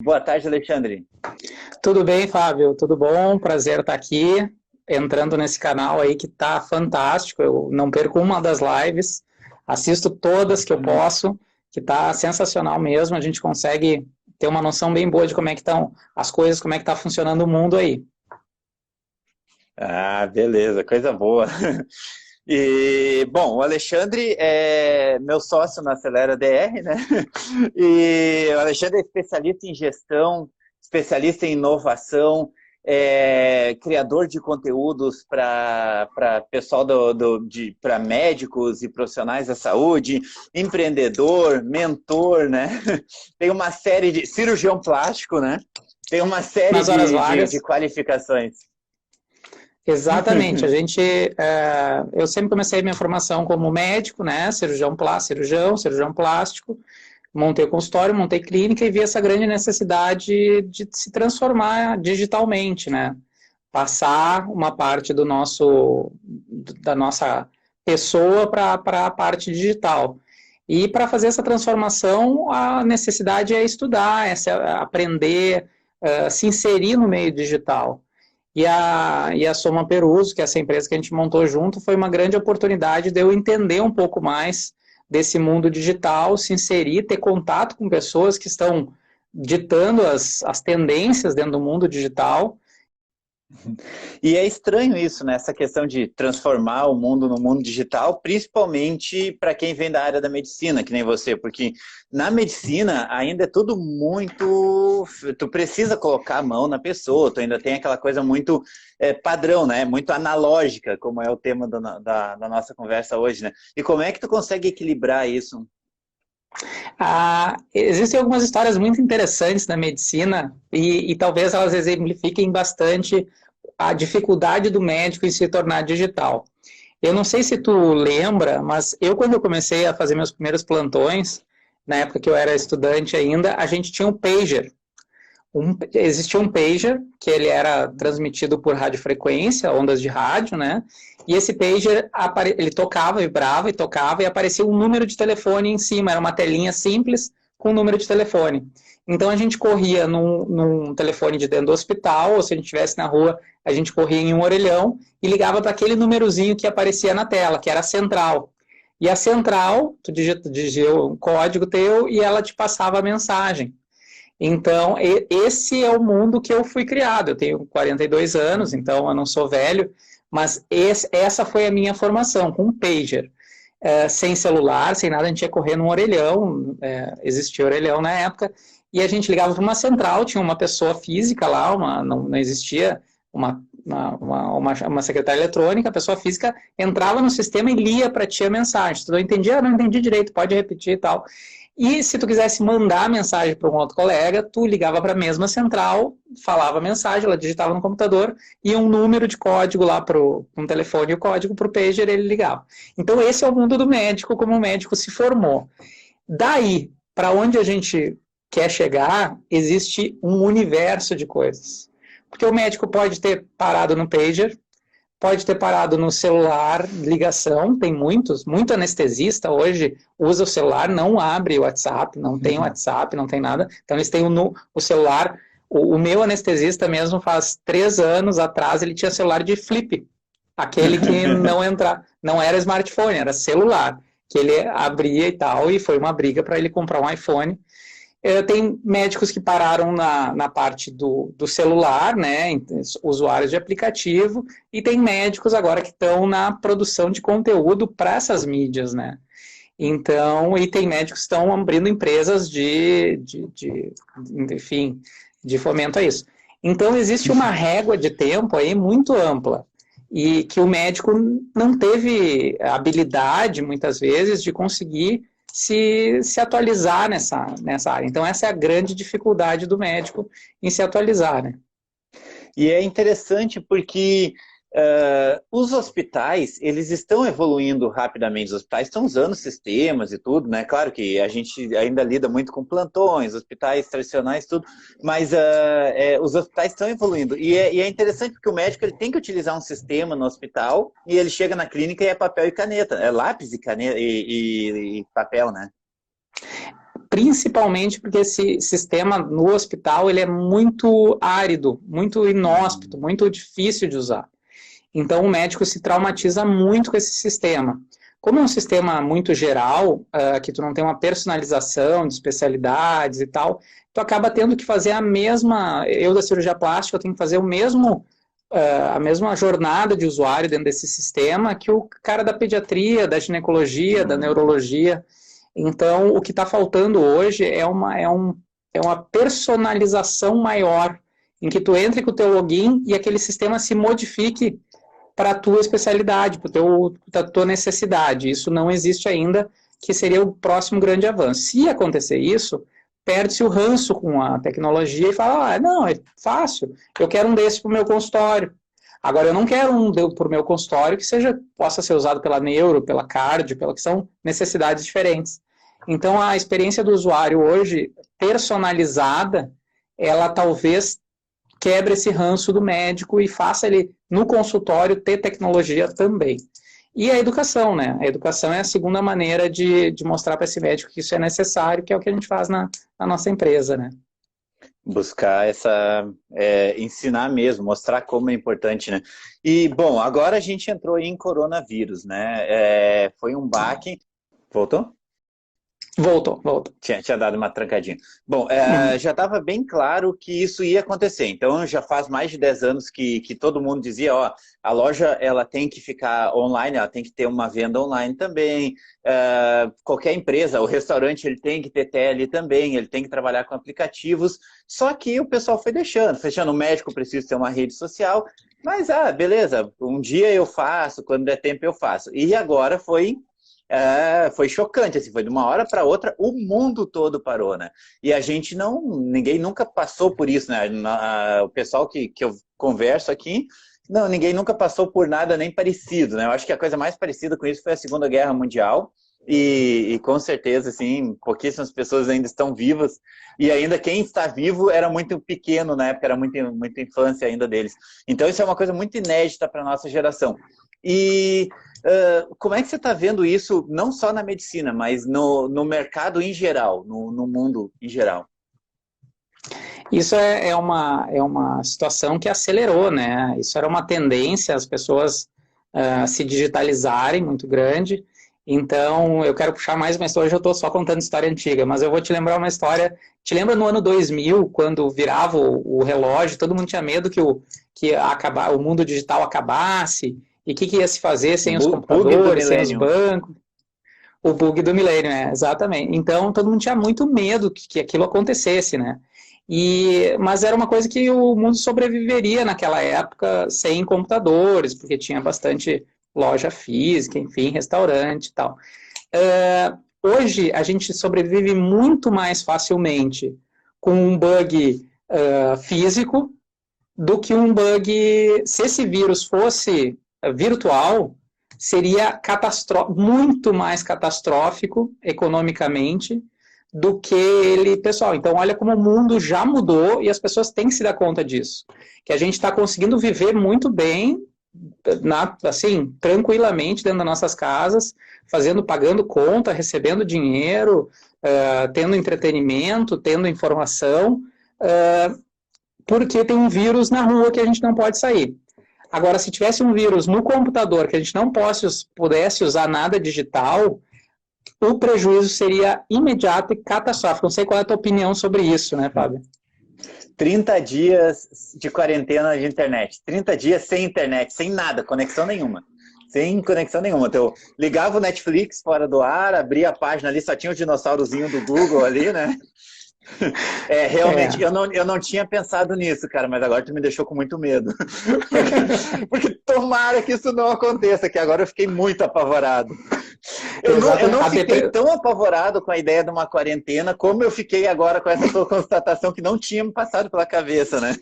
Boa tarde, Alexandre. Tudo bem, Fábio? Tudo bom? Prazer estar aqui, entrando nesse canal aí que tá fantástico. Eu não perco uma das lives, assisto todas que eu posso, que tá sensacional mesmo. A gente consegue ter uma noção bem boa de como é que estão as coisas, como é que tá funcionando o mundo aí. Ah, beleza, coisa boa. E, bom, o Alexandre é meu sócio na Acelera DR, né? E o Alexandre é especialista em gestão, especialista em inovação, criador de conteúdos para pessoal para médicos e profissionais da saúde, empreendedor, mentor, né? Tem uma série de cirurgião plástico, né? Tem uma série Nas horas de vagas, qualificações. exatamente. Eu sempre comecei minha formação como médico, né? Cirurgião plástico. Montei o consultório, montei clínica e vi essa grande necessidade de se transformar digitalmente, né? Passar uma parte da nossa pessoa para a parte digital. E para fazer essa transformação, a necessidade é estudar, aprender, se inserir no meio digital. E a Soma Peruso, que é essa empresa que a gente montou junto, foi uma grande oportunidade de eu entender um pouco mais desse mundo digital, se inserir, ter contato com pessoas que estão ditando as tendências dentro do mundo digital. E é estranho isso, né? Essa questão de transformar o mundo no mundo digital, principalmente para quem vem da área da medicina, que nem você, porque na medicina ainda é tudo muito. Tu precisa colocar a mão na pessoa, tu ainda tem aquela coisa muito padrão, né? Muito analógica, como é o tema da nossa conversa hoje, né? E como é que tu consegue equilibrar isso? Existem algumas histórias muito interessantes na medicina e talvez elas exemplifiquem bastante a dificuldade do médico em se tornar digital. Eu não sei se tu lembra, mas quando eu comecei a fazer meus primeiros plantões, na época que eu era estudante ainda, a gente tinha um pager. Existia um pager, que ele era transmitido por radiofrequência, ondas de rádio, né? E esse pager, ele tocava, vibrava e tocava, e aparecia um número de telefone em cima, era uma telinha simples com um número de telefone. Então a gente corria num telefone de dentro do hospital, ou se a gente estivesse na rua, a gente corria em um orelhão e ligava para aquele númerozinho que aparecia na tela, que era a central. E a central, tu digia um código teu e ela te passava a mensagem. Então, esse é o mundo que eu fui criado. Eu tenho 42 anos, então eu não sou velho, mas essa foi a minha formação, com um pager. Sem celular, sem nada, a gente ia correr num orelhão, existia orelhão na época, e a gente ligava para uma central, tinha uma pessoa física lá, não existia uma secretária eletrônica, a pessoa física entrava no sistema e lia para ti a mensagem. Tu não entendia? Não entendi direito, pode repetir e tal. E se tu quisesse mandar a mensagem para um outro colega, tu ligava para a mesma central, falava a mensagem, ela digitava no computador, e um número de código lá para um telefone e o código para o pager, ele ligava. Então esse é o mundo do médico, como o médico se formou. Daí, para onde a gente quer chegar, existe um universo de coisas. Porque o médico pode ter parado no pager, pode ter parado no celular, ligação, tem muito anestesista hoje usa o celular, não abre o WhatsApp, não tem WhatsApp, não tem nada, então eles têm o celular, o meu anestesista mesmo faz 3 anos atrás, ele tinha celular de flip, aquele que não era smartphone, era celular, que ele abria e tal, e foi uma briga para ele comprar um iPhone. Tem médicos que pararam na parte do celular, né, usuários de aplicativo, e tem médicos agora que estão na produção de conteúdo para essas mídias, né. Então, e tem médicos que estão abrindo empresas enfim, de fomento a isso. Então, existe uma régua de tempo aí muito ampla, e que o médico não teve habilidade, muitas vezes, de conseguir se atualizar nessa área. Então, essa é a grande dificuldade do médico em se atualizar, né? E é interessante porque os hospitais, eles estão evoluindo rapidamente. Os hospitais estão usando sistemas e tudo, né? Claro que a gente ainda lida muito com plantões, hospitais tradicionais, tudo, mas os hospitais estão evoluindo. E é interessante porque o médico ele tem que utilizar um sistema no hospital e ele chega na clínica e é papel e caneta, é lápis e caneta e papel, né? principalmente porque esse sistema no hospital ele é muito árido, muito inóspito, muito difícil de usar. Então o médico se traumatiza muito com esse sistema. Como é um sistema muito geral, que tu não tem uma personalização de especialidades e tal, tu acaba tendo que fazer a mesma, eu da cirurgia plástica, eu tenho que fazer o mesmo, a mesma jornada de usuário dentro desse sistema que o cara da pediatria, da ginecologia, da neurologia. Então, o que está faltando hoje é uma personalização maior, em que tu entre com o teu login e aquele sistema se modifique para a tua especialidade, para a tua necessidade. Isso não existe ainda, que seria o próximo grande avanço. Se acontecer isso, perde-se o ranço com a tecnologia e fala, não, é fácil, eu quero um desse para o meu consultório. Agora, eu não quero um para o meu consultório que possa ser usado pela neuro, pela cardio, que são necessidades diferentes. Então, a experiência do usuário hoje, personalizada, ela talvez quebre esse ranço do médico e faça ele, no consultório, ter tecnologia também. E a educação, né? A educação é a segunda maneira de mostrar para esse médico que isso é necessário, que é o que a gente faz na nossa empresa, né? Buscar ensinar mesmo, mostrar como é importante, né? E, bom, agora a gente entrou em coronavírus, né? Foi um baque. Voltou? Voltou. Tinha dado uma trancadinha. Bom, já estava bem claro que isso ia acontecer. Então, já faz mais de 10 anos que todo mundo dizia, a loja ela tem que ficar online, ela tem que ter uma venda online também. Qualquer empresa, o restaurante, ele tem que ter tele também, ele tem que trabalhar com aplicativos. Só que o pessoal foi fechando. O médico precisa ter uma rede social. Mas, beleza, um dia eu faço, quando der tempo eu faço. E agora foi chocante, assim, foi de uma hora para outra, o mundo todo parou, né? E a gente ninguém nunca passou por isso, né? O pessoal que eu converso aqui, ninguém nunca passou por nada nem parecido, né? Eu acho que a coisa mais parecida com isso foi a Segunda Guerra Mundial, e com certeza, assim, pouquíssimas pessoas ainda estão vivas, e ainda quem está vivo era muito pequeno na época, era muita infância ainda deles. Então isso é uma coisa muito inédita para a nossa geração. E como é que você está vendo isso, não só na medicina, mas no mercado em geral, no mundo em geral? Isso é uma situação que acelerou, né? Isso era uma tendência, as pessoas se digitalizarem muito grande. Então, eu quero puxar mais uma história, hoje eu estou só contando história antiga, mas eu vou te lembrar uma história. Te lembra no ano 2000, quando virava o relógio, todo mundo tinha medo que o mundo digital acabasse, e o que ia se fazer sem os computadores, sem os bancos? O bug do milênio, exatamente. Então, todo mundo tinha muito medo que aquilo acontecesse, né? Mas era uma coisa que o mundo sobreviveria naquela época sem computadores, porque tinha bastante loja física, enfim, restaurante e tal. Hoje, a gente sobrevive muito mais facilmente com um bug físico do que um bug... Se esse vírus fosse virtual, seria muito mais catastrófico economicamente do que ele pessoal. Então, olha como o mundo já mudou e as pessoas têm que se dar conta disso. Que a gente está conseguindo viver muito bem, assim, tranquilamente dentro das nossas casas, pagando conta, recebendo dinheiro, tendo entretenimento, tendo informação, porque tem um vírus na rua que a gente não pode sair. Agora, se tivesse um vírus no computador que a gente não pudesse usar nada digital, o prejuízo seria imediato e catastrófico. Não sei qual é a tua opinião sobre isso, né, Fábio? 30 dias de quarentena de internet. 30 dias sem internet, sem nada, conexão nenhuma. Sem conexão nenhuma. Então, eu ligava o Netflix fora do ar, abria a página ali, só tinha o dinossaurozinho do Google ali, né? Realmente, eu não tinha pensado nisso, cara, mas agora tu me deixou com muito medo. Porque tomara que isso não aconteça, que agora eu fiquei muito apavorado. Eu não fiquei tão apavorado com a ideia de uma quarentena como eu fiquei agora com essa tua constatação que não tinha me passado pela cabeça, né?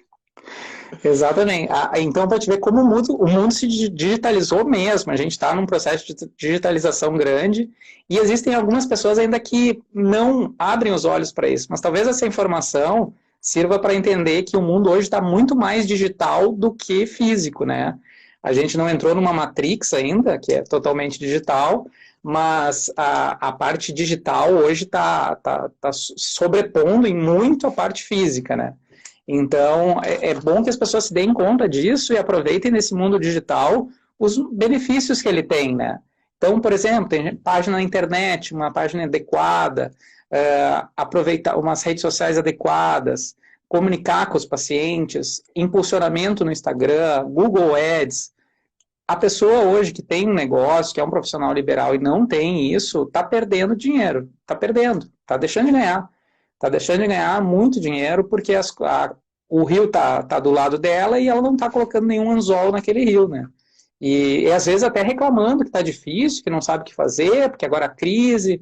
Exatamente. Então, para te ver como o mundo se digitalizou mesmo. A gente está num processo de digitalização grande e existem algumas pessoas ainda que não abrem os olhos para isso. Mas talvez essa informação sirva para entender que o mundo hoje está muito mais digital do que físico, né? A gente não entrou numa Matrix ainda, que é totalmente digital, mas a parte digital hoje está sobrepondo em muito a parte física, né? Então, é bom que as pessoas se deem conta disso e aproveitem nesse mundo digital os benefícios que ele tem, né? Então, por exemplo, tem página na internet, uma página adequada, aproveitar umas redes sociais adequadas, comunicar com os pacientes, impulsionamento no Instagram, Google Ads. A pessoa hoje que tem um negócio, que é um profissional liberal e não tem isso, está perdendo dinheiro, está deixando de ganhar. Está deixando de ganhar muito dinheiro porque o rio está do lado dela e ela não está colocando nenhum anzol naquele rio, né? E às vezes até reclamando que está difícil, que não sabe o que fazer, porque agora a crise.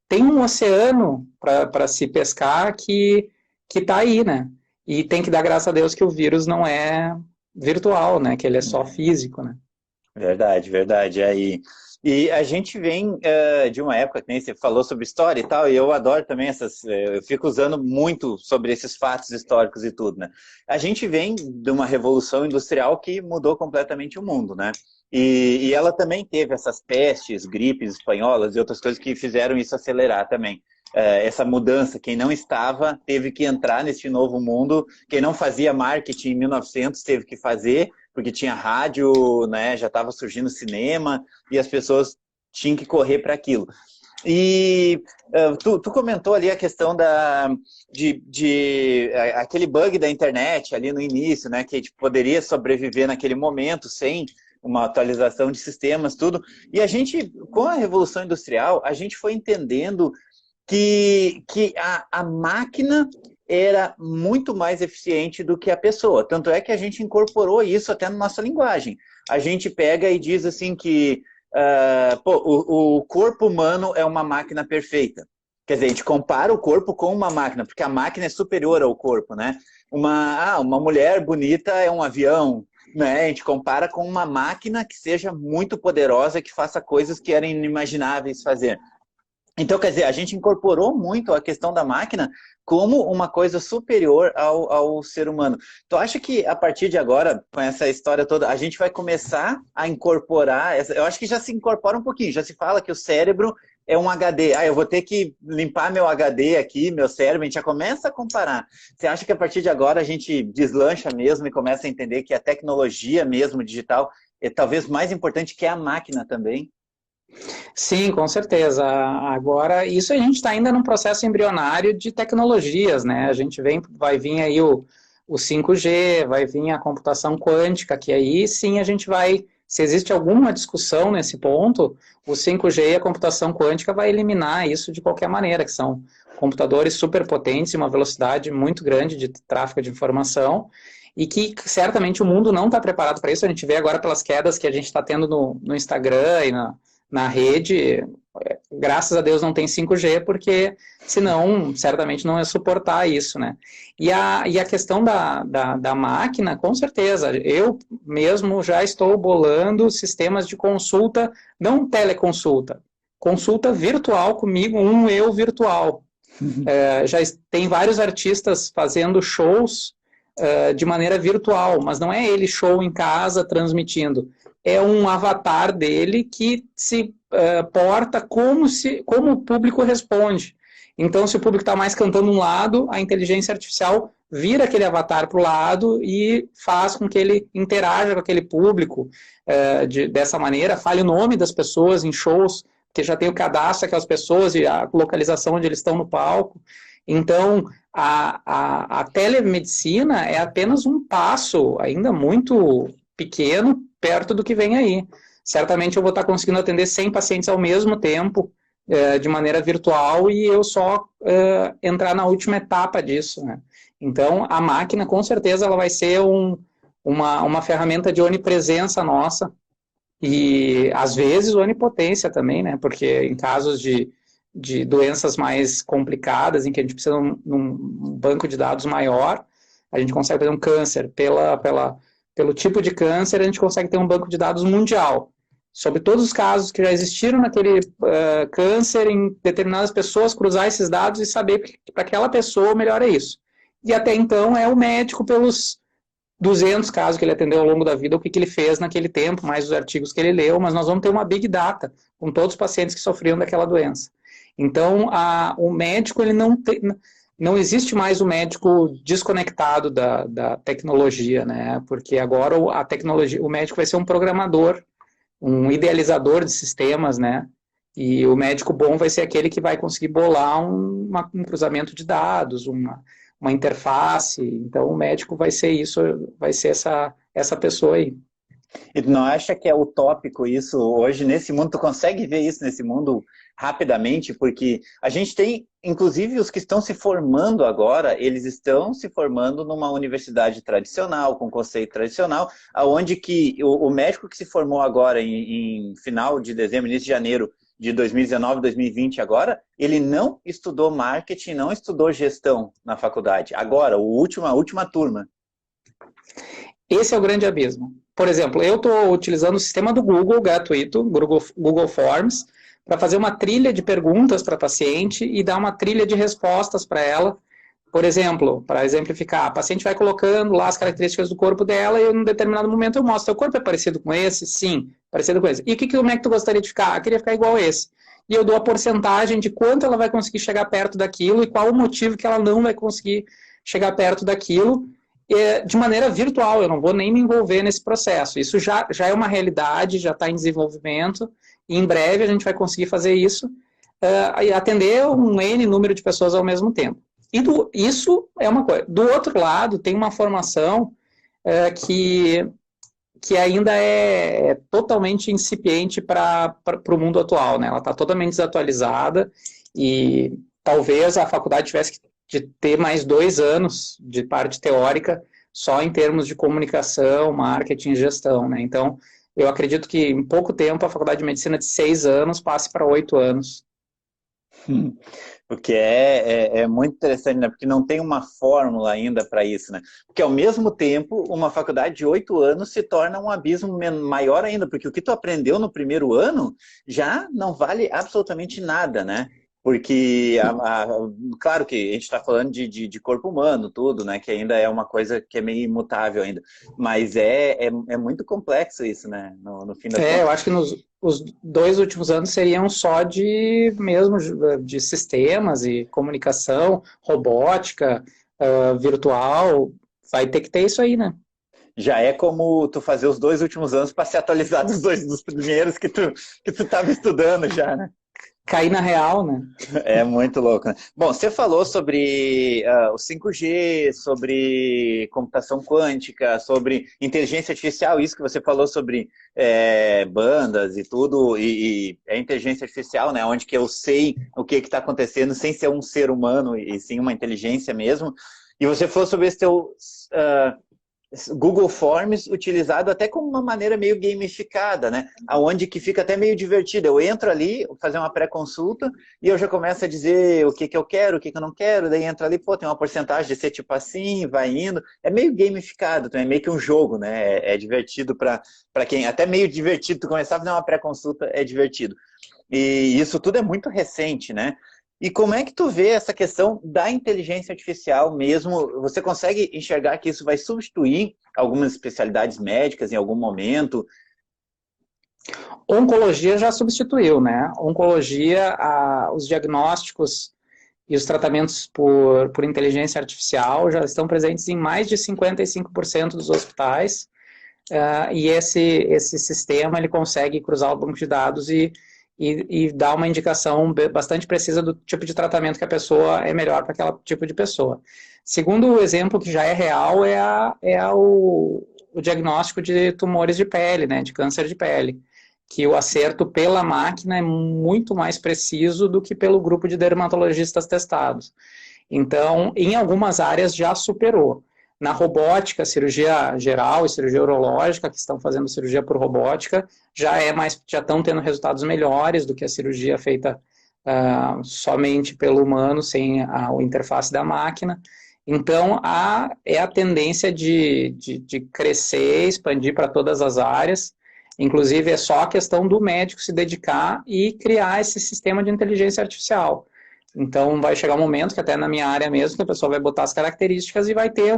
Tem um oceano para se pescar que está aí, né? E tem que dar graças a Deus que o vírus não é virtual, né? Que ele é só físico, né? Verdade, verdade. Aí, e a gente vem de uma época que nem você falou sobre história e tal, e eu adoro também eu fico usando muito sobre esses fatos históricos e tudo, né? A gente vem de uma revolução industrial que mudou completamente o mundo, né? E ela também teve essas pestes, gripes espanholas e outras coisas que fizeram isso acelerar também. Essa mudança, quem não estava teve que entrar nesse novo mundo, quem não fazia marketing em 1900 teve que fazer, porque tinha rádio, né, já estava surgindo cinema, e as pessoas tinham que correr para aquilo. E tu comentou ali a questão de aquele bug da internet ali no início, né, que a gente poderia sobreviver naquele momento sem uma atualização de sistemas, tudo. E a gente, com a Revolução Industrial, a gente foi entendendo que a máquina era muito mais eficiente do que a pessoa. Tanto é que a gente incorporou isso até na nossa linguagem. A gente pega e diz assim que o corpo humano é uma máquina perfeita. Quer dizer, a gente compara o corpo com uma máquina, porque a máquina é superior ao corpo, né? Uma mulher bonita é um avião, né? A gente compara com uma máquina que seja muito poderosa, que faça coisas que eram inimagináveis fazer. Então, quer dizer, a gente incorporou muito a questão da máquina como uma coisa superior ao ser humano. Tu acha que a partir de agora, com essa história toda, a gente vai começar a incorporar, eu acho que já se incorpora um pouquinho, já se fala que o cérebro é um HD. Eu vou ter que limpar meu HD aqui, meu cérebro, a gente já começa a comparar. Você acha que a partir de agora a gente deslancha mesmo e começa a entender que a tecnologia mesmo digital é talvez mais importante que a máquina também? Sim, com certeza. Agora, isso a gente está ainda num processo embrionário de tecnologias, né? A gente vai vir aí o 5G, vai vir a computação quântica, que aí sim a gente vai, se existe alguma discussão nesse ponto, o 5G e a computação quântica vai eliminar isso de qualquer maneira, que são computadores superpotentes e uma velocidade muito grande de tráfego de informação, e que certamente o mundo não está preparado para isso. A gente vê agora pelas quedas que a gente está tendo no Instagram e na rede, graças a Deus não tem 5G, porque senão certamente não ia suportar isso, né? E a questão da máquina, com certeza, eu mesmo já estou bolando sistemas de consulta, não teleconsulta, consulta virtual comigo, um eu virtual. Já tem vários artistas fazendo shows de maneira virtual, mas não é ele show em casa transmitindo, é um avatar dele que se porta como o público responde. Então, se o público está mais cantando um lado, a inteligência artificial vira aquele avatar para o lado e faz com que ele interaja com aquele público dessa maneira, fale o nome das pessoas em shows, porque já tem o cadastro daquelas pessoas e a localização onde eles estão no palco. Então, a telemedicina é apenas um passo ainda muito pequeno perto do que vem aí. Certamente eu vou estar conseguindo atender 100 pacientes ao mesmo tempo, de maneira virtual, e eu só entrar na última etapa disso, né? Então, a máquina, com certeza, ela vai ser uma ferramenta de onipresença nossa, e, às vezes, onipotência também, né? Porque em casos de doenças mais complicadas, em que a gente precisa de um banco de dados maior, a gente consegue fazer um câncer. Pelo tipo de câncer, a gente consegue ter um banco de dados mundial, sobre todos os casos que já existiram naquele câncer, em determinadas pessoas, cruzar esses dados e saber que para aquela pessoa o melhor é isso. E até então é o médico, pelos 200 casos que ele atendeu ao longo da vida, o que ele fez naquele tempo, mais os artigos que ele leu, mas nós vamos ter uma big data com todos os pacientes que sofriam daquela doença. Então, o médico, ele não existe mais o médico desconectado da tecnologia, né? Porque agora a tecnologia, o médico vai ser um programador, um idealizador de sistemas, né? E o médico bom vai ser aquele que vai conseguir bolar um cruzamento de dados, uma interface. Então, o médico vai ser isso, vai ser essa pessoa aí. E tu não acha que é utópico isso hoje nesse mundo? Tu consegue ver isso nesse mundo rapidamente? Porque a gente tem, inclusive, os que estão se formando agora, eles estão se formando numa universidade tradicional, com conceito tradicional, aonde que o médico que se formou agora em final de dezembro, início de janeiro de 2019, 2020 agora, ele não estudou marketing, não estudou gestão na faculdade. Agora, a última turma. Esse é o grande abismo. Por exemplo, eu estou utilizando o sistema do Google, gratuito, Google Forms, para fazer uma trilha de perguntas para a paciente e dar uma trilha de respostas para ela. Por exemplo, para exemplificar, a paciente vai colocando lá as características do corpo dela e em um determinado momento eu mostro, seu corpo é parecido com esse? Sim, parecido com esse. E como é que tu gostaria de ficar? Eu queria ficar igual a esse. E eu dou a porcentagem de quanto ela vai conseguir chegar perto daquilo e qual o motivo que ela não vai conseguir chegar perto daquilo, de maneira virtual. Eu não vou nem me envolver nesse processo. Isso já é uma realidade, já está em desenvolvimento, e em breve a gente vai conseguir fazer isso e atender um N número de pessoas ao mesmo tempo. E isso é uma coisa. Do outro lado, tem uma formação que ainda é totalmente incipiente para o mundo atual, né? Ela está totalmente desatualizada e talvez a faculdade tivesse de ter mais 2 anos de parte teórica só em termos de comunicação, marketing e gestão, né? Então, eu acredito que em pouco tempo a faculdade de medicina de 6 anos passe para 8 anos. Porque é muito interessante, né? Porque não tem uma fórmula ainda para isso, né? Porque ao mesmo tempo, uma faculdade de 8 anos se torna um abismo maior ainda, porque o que tu aprendeu no primeiro ano já não vale absolutamente nada, né? Porque, claro que a gente está falando de corpo humano, tudo, né? Que ainda é uma coisa que é meio imutável ainda. Mas é muito complexo isso, né? No fim das contas. Eu acho que os 2 últimos anos seriam só de sistemas e comunicação, robótica, virtual. Vai ter que ter isso aí, né? Já é como tu fazer os 2 últimos anos para se atualizar dos primeiros que tu estava estudando já, né? Cair na real, né? É muito louco, né? Bom, você falou sobre o 5G, sobre computação quântica, sobre inteligência artificial, isso que você falou sobre bandas e tudo, e a inteligência artificial, né? Onde que eu sei o que está acontecendo sem ser um ser humano, e sim uma inteligência mesmo. E você falou sobre esse teu Google Forms utilizado até como uma maneira meio gamificada, né? Aonde que fica até meio divertido. Eu entro ali, vou fazer uma pré-consulta e eu já começo a dizer o que eu quero, o que eu não quero, daí entra ali, pô, tem uma porcentagem de ser tipo assim, vai indo. É meio gamificado, é meio que um jogo, né? É divertido para quem... Até meio divertido, tu começar a fazer uma pré-consulta é divertido. E isso tudo é muito recente, né? E como é que tu vê essa questão da inteligência artificial mesmo? Você consegue enxergar que isso vai substituir algumas especialidades médicas em algum momento? Oncologia já substituiu, né? Oncologia, os diagnósticos e os tratamentos por inteligência artificial já estão presentes em mais de 55% dos hospitais. E esse sistema ele consegue cruzar o banco de dados e dar uma indicação bastante precisa do tipo de tratamento que a pessoa é melhor para aquele tipo de pessoa. Segundo o exemplo que já é real, o diagnóstico de tumores de pele, né, de câncer de pele, que o acerto pela máquina é muito mais preciso do que pelo grupo de dermatologistas testados. Então, em algumas áreas já superou. Na robótica, cirurgia geral e cirurgia urológica, que estão fazendo cirurgia por robótica, já estão tendo resultados melhores do que a cirurgia feita somente pelo humano, sem a interface da máquina. Então, é a tendência de crescer, expandir para todas as áreas. Inclusive, é só a questão do médico se dedicar e criar esse sistema de inteligência artificial. Então, vai chegar um momento que até na minha área mesmo, que a pessoa vai botar as características e vai ter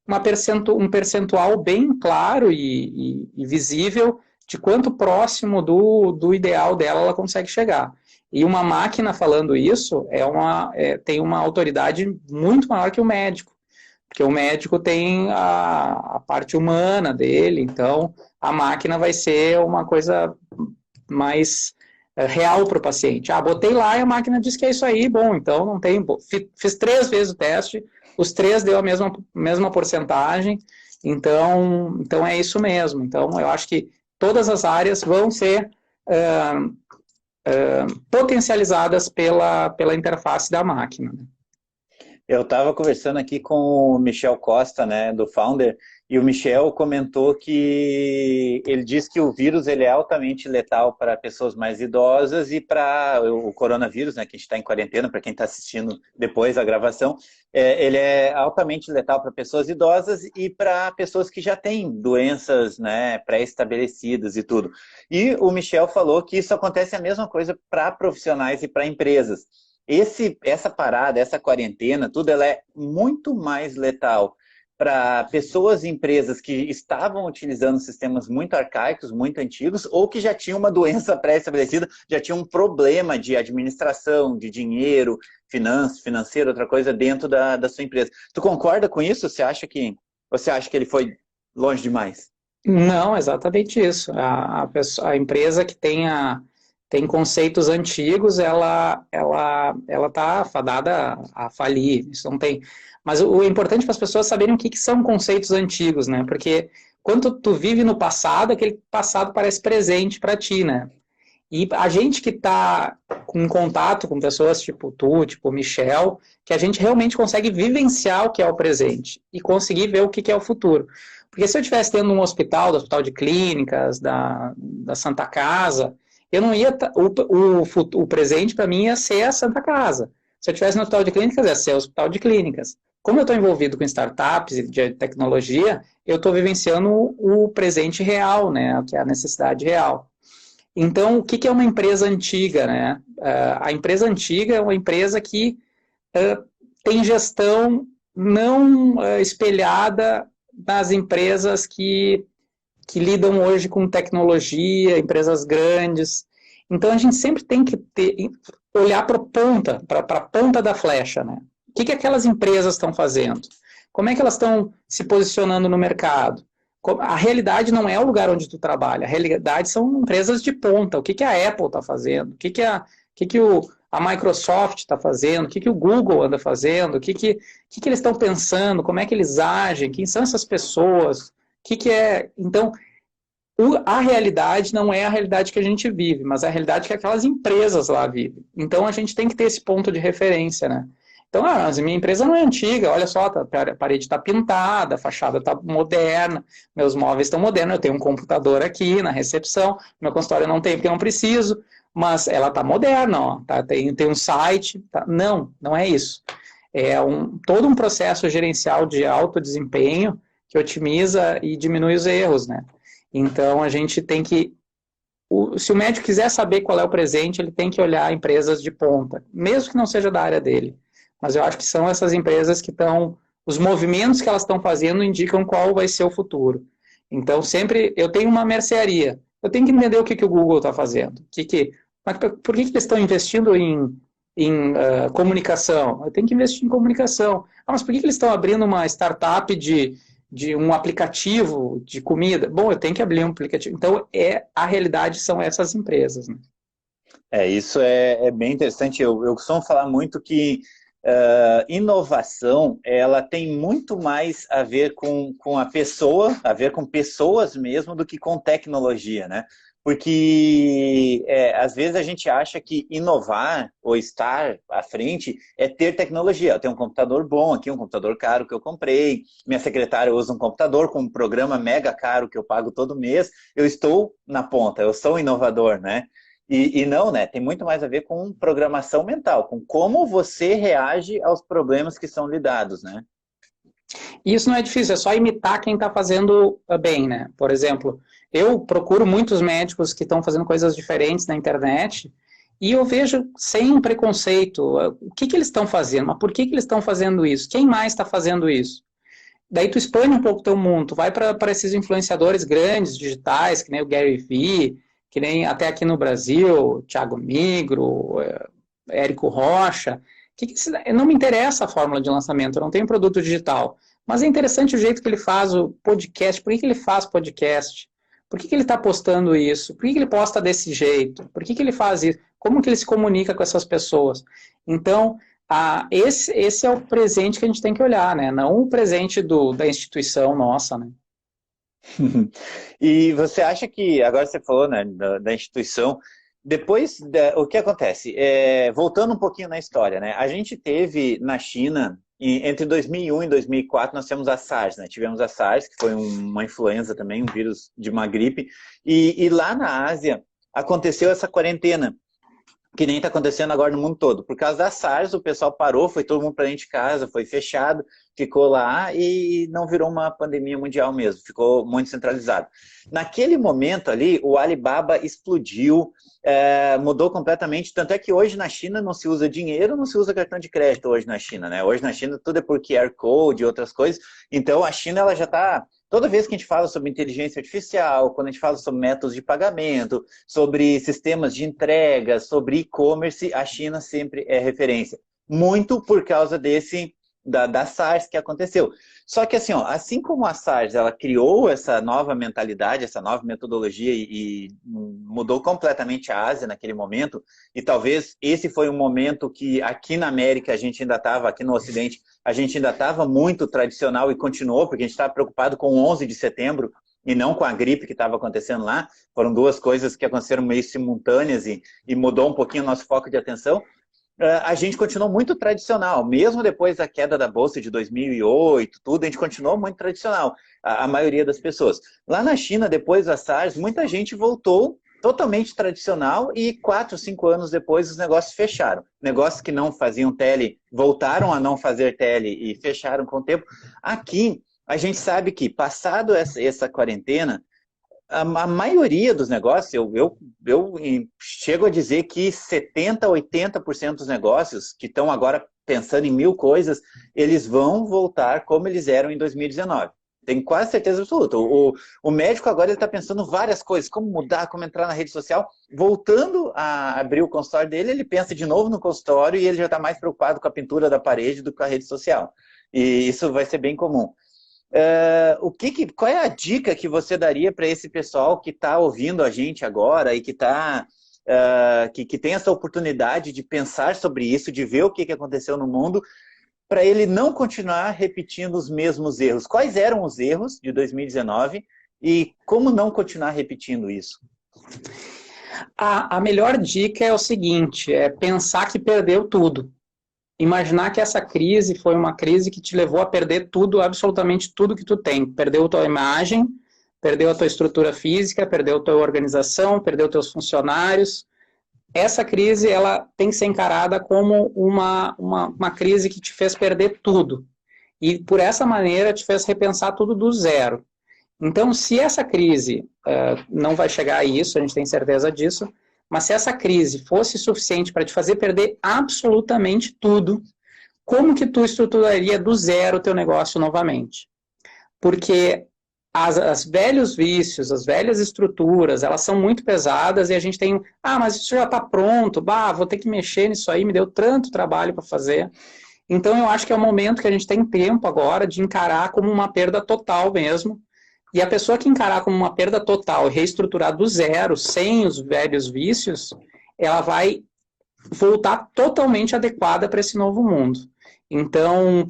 um percentual bem claro e visível de quanto próximo do ideal dela ela consegue chegar. E uma máquina falando isso tem uma autoridade muito maior que o médico, porque o médico tem a parte humana dele, então a máquina vai ser uma coisa mais real para o paciente. Botei lá e a máquina diz que é isso aí, bom, então não tem... Fiz 3 vezes o teste, os 3 deu a mesma porcentagem, então é isso mesmo. Então eu acho que todas as áreas vão ser potencializadas pela interface da máquina. Eu estava conversando aqui com o Michel Costa, né, do Founder, e o Michel comentou que ele diz que o vírus ele é altamente letal para pessoas mais idosas e para o coronavírus, né, que a gente está em quarentena, para quem está assistindo depois da gravação, ele é altamente letal para pessoas idosas e para pessoas que já têm doenças, né, pré-estabelecidas e tudo. E o Michel falou que isso acontece a mesma coisa para profissionais e para empresas. Essa parada, essa quarentena, tudo, ela é muito mais letal para pessoas e empresas que estavam utilizando sistemas muito arcaicos, muito antigos, ou que já tinham uma doença pré-estabelecida, já tinham um problema de administração, de dinheiro, financeiro, outra coisa dentro da sua empresa. Tu concorda com isso? Você acha que ele foi longe demais? Não, exatamente isso. A empresa que tem conceitos antigos, ela está fadada a falir. Isso não tem. Mas o importante para as pessoas saberem o que são conceitos antigos, né? Porque quando tu vive no passado, aquele passado parece presente para ti, né? E a gente que está em contato com pessoas tipo tu, tipo Michel, que a gente realmente consegue vivenciar o que é o presente e conseguir ver o que é o futuro. Porque se eu estivesse tendo um hospital, do Hospital de Clínicas, da Santa Casa, eu não ia... O presente para mim ia ser a Santa Casa. Se eu estivesse no Hospital de Clínicas, ia ser o Hospital de Clínicas. Como eu estou envolvido com startups e de tecnologia, eu estou vivenciando o presente real, né? Que é a necessidade real. Então, o que é uma empresa antiga, né? A empresa antiga é uma empresa que tem gestão não espelhada nas empresas que lidam hoje com tecnologia, empresas grandes. Então, a gente sempre tem que olhar para a ponta da flecha, né? O que aquelas empresas estão fazendo? Como é que elas estão se posicionando no mercado? A realidade não é o lugar onde tu trabalha, a realidade são empresas de ponta. O que a Apple está fazendo? O que a Microsoft está fazendo? O que o Google anda fazendo? O que eles estão pensando? Como é que eles agem? Quem são essas pessoas? Então, a realidade não é a realidade que a gente vive, mas a realidade que aquelas empresas lá vivem. Então, a gente tem que ter esse ponto de referência, né? Então, mas a minha empresa não é antiga, olha só, a parede está pintada, a fachada está moderna, meus móveis estão modernos, eu tenho um computador aqui na recepção, meu consultório não tem porque eu não preciso, mas ela está moderna, ó, tá, tem um site. Tá, não é isso. É todo um processo gerencial de alto desempenho que otimiza e diminui os erros, né? Então, a gente tem que... Se o médico quiser saber qual é o presente, ele tem que olhar empresas de ponta, mesmo que não seja da área dele. Mas eu acho que são essas empresas que estão... Os movimentos que elas estão fazendo indicam qual vai ser o futuro. Então, sempre... Eu tenho uma mercearia. Eu tenho que entender o que o Google está fazendo. Por que eles estão investindo em comunicação? Eu tenho que investir em comunicação. Mas por que eles estão abrindo uma startup de um aplicativo de comida? Bom, eu tenho que abrir um aplicativo. Então, a realidade são essas empresas, né? Isso é bem interessante. Eu costumo falar muito que inovação, ela tem muito mais a ver com a pessoa, a ver com pessoas mesmo, do que com tecnologia, né? Porque às vezes a gente acha que inovar ou estar à frente é ter tecnologia. Eu tenho um computador bom aqui, um computador caro que eu comprei, minha secretária usa um computador com um programa mega caro que eu pago todo mês, eu estou na ponta, eu sou inovador, né? E não, né? Tem muito mais a ver com programação mental, com como você reage aos problemas que são lidados, né? Isso não é difícil, é só imitar quem está fazendo bem, né? Por exemplo, eu procuro muitos médicos que estão fazendo coisas diferentes na internet e eu vejo sem preconceito o que eles estão fazendo, mas por que eles estão fazendo isso? Quem mais está fazendo isso? Daí tu expande um pouco o teu mundo, tu vai para esses influenciadores grandes, digitais, que nem o Gary Vee, que nem até aqui no Brasil, Thiago Migro, Érico Rocha. Não me interessa a fórmula de lançamento, eu não tenho produto digital. Mas é interessante o jeito que ele faz o podcast. Por que ele faz podcast? Por que ele está postando isso? Por que ele posta desse jeito? Por que ele faz isso? Como que ele se comunica com essas pessoas? Então, esse é o presente que a gente tem que olhar, né? Não o presente da instituição nossa, né? E você acha que, agora você falou, né, da instituição, depois, o que acontece? Voltando um pouquinho na história, né? A gente teve na China, entre 2001 e 2004, nós tivemos a SARS, né? Tivemos a SARS, que foi uma influenza também, um vírus de uma gripe, e lá na Ásia aconteceu essa quarentena, que nem está acontecendo agora no mundo todo. Por causa da SARS, o pessoal parou, foi todo mundo para dentro de casa, foi fechado, ficou lá e não virou uma pandemia mundial mesmo, ficou muito centralizado. Naquele momento ali, o Alibaba explodiu, mudou completamente, tanto é que hoje na China não se usa dinheiro, não se usa cartão de crédito hoje na China, né? Hoje na China tudo é por QR Code e outras coisas, então a China ela já está... Toda vez que a gente fala sobre inteligência artificial, quando a gente fala sobre métodos de pagamento, sobre sistemas de entrega, sobre e-commerce, a China sempre é referência. Muito por causa da SARS que aconteceu. Só que assim, ó, assim como a SARS ela criou essa nova mentalidade, essa nova metodologia e mudou completamente a Ásia naquele momento, e talvez esse foi um momento que aqui na América a gente ainda estava, aqui no Ocidente, a gente ainda estava muito tradicional e continuou, porque a gente estava preocupado com o 11 de setembro e não com a gripe que estava acontecendo lá. Foram duas coisas que aconteceram meio simultâneas e mudou um pouquinho o nosso foco de atenção. A gente continuou muito tradicional, mesmo depois da queda da Bolsa de 2008, tudo, a gente continuou muito tradicional, a maioria das pessoas. Lá na China, depois da SARS, muita gente voltou totalmente tradicional e 4, 5 anos depois os negócios fecharam. Negócios que não faziam tele voltaram a não fazer tele e fecharam com o tempo. Aqui, a gente sabe que, passado essa quarentena, a maioria dos negócios, eu chego a dizer que 70%, 80% dos negócios que estão agora pensando em 1000 coisas, eles vão voltar como eles eram em 2019. Tenho quase certeza absoluta. O médico agora está pensando várias coisas, como mudar, como entrar na rede social. Voltando a abrir o consultório dele, ele pensa de novo no consultório e ele já está mais preocupado com a pintura da parede do que com a rede social. E isso vai ser bem comum. Qual é a dica que você daria para esse pessoal que está ouvindo a gente agora e que tem essa oportunidade de pensar sobre isso, de ver o que aconteceu no mundo, para ele não continuar repetindo os mesmos erros? Quais eram os erros de 2019 e como não continuar repetindo isso? A melhor dica é o seguinte, é pensar que perdeu tudo. Imaginar que essa crise foi uma crise que te levou a perder tudo, absolutamente tudo que tu tem. Perdeu a tua imagem, perdeu a tua estrutura física, perdeu a tua organização, perdeu teus funcionários. Essa crise ela tem que ser encarada como uma crise que te fez perder tudo. E por essa maneira te fez repensar tudo do zero. Então, se essa crise não vai chegar a isso, a gente tem certeza disso, mas se essa crise fosse suficiente para te fazer perder absolutamente tudo, como que tu estruturaria do zero o teu negócio novamente? Porque os velhos vícios, as velhas estruturas, elas são muito pesadas e a gente tem, mas isso já está pronto, vou ter que mexer nisso aí, me deu tanto trabalho para fazer. Então eu acho que é o momento que a gente tem tempo agora de encarar como uma perda total mesmo. E a pessoa que encarar como uma perda total e reestruturar do zero, sem os velhos vícios, ela vai voltar totalmente adequada para esse novo mundo. Então,